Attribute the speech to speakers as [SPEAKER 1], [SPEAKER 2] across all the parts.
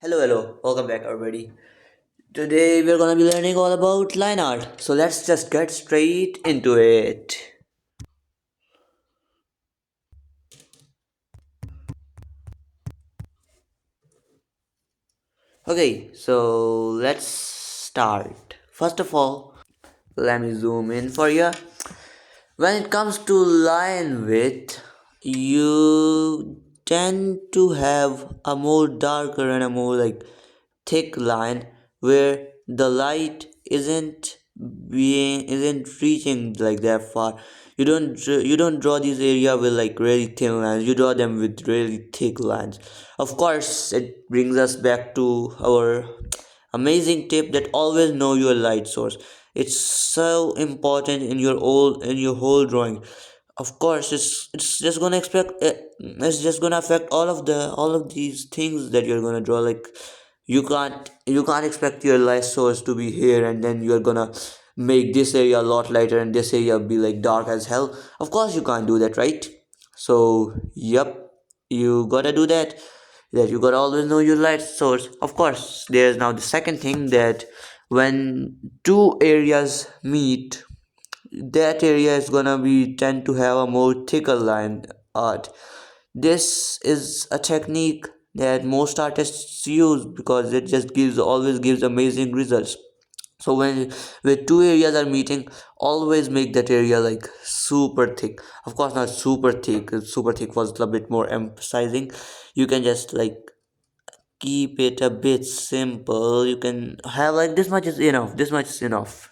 [SPEAKER 1] Hello, welcome back everybody. Today we're gonna be learning all about line art. So let's just get straight into it. Okay, so let's start. First of all, let me zoom in for you. When it comes to line width, you tend to have a more darker and a more thick line where the light isn't reaching like that far. You don't draw this area with like really thin lines. You draw them with really thick lines. Of course, it brings us back to our amazing tip that always know your light source. It's so important in your whole drawing. Of course, it's just gonna it's just gonna affect all of these things that you're gonna draw. Like you can't expect your light source to be here and then you're gonna make this area a lot lighter and this area be like dark as hell. Of course you can't do that, right? So yep, you gotta do that you gotta always know your light source. Of course, there's now the second thing that when two areas meet, that area is gonna be tend to have a more thicker line art. This is a technique that most artists use because it just gives always gives amazing results. So when two areas are meeting, always make that area like super thick. Of course, not super thick. Super thick was a bit more emphasizing. You can just like keep it a bit simple. You can have like this much is enough. This much is enough.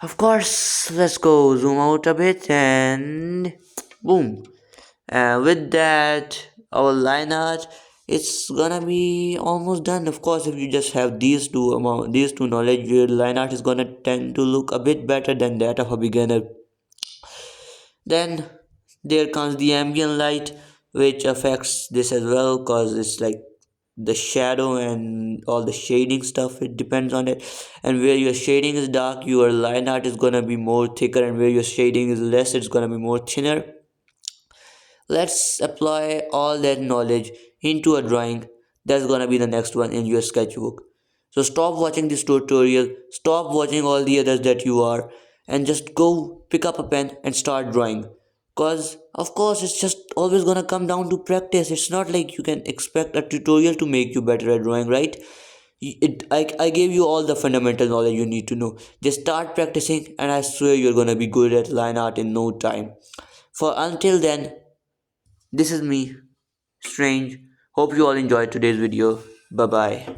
[SPEAKER 1] Of course, let's go zoom out a bit and boom. With that, our line art, it's gonna be almost done. Of course, if you just have these two knowledge, your line art is gonna tend to look a bit better than that of a beginner. Then there comes the ambient light, which affects this as well, cause it's like the shadow and all the shading stuff. It depends on it, and where your shading is dark, your line art is gonna be more thicker, and where your shading is less, it's gonna be more thinner. Let's apply all that knowledge into a drawing. That's gonna be the next one in your sketchbook. So stop watching this tutorial, stop watching all the others that you are, and just go pick up a pen and start drawing. Cause of course it's just always gonna come down to practice. It's not like you can expect a tutorial to make you better at drawing, right? I gave you all the fundamental knowledge you need to know. Just start practicing and I swear you're gonna be good at line art in no time. For until then, this is me, Strange. Hope you all enjoyed today's video. Bye bye.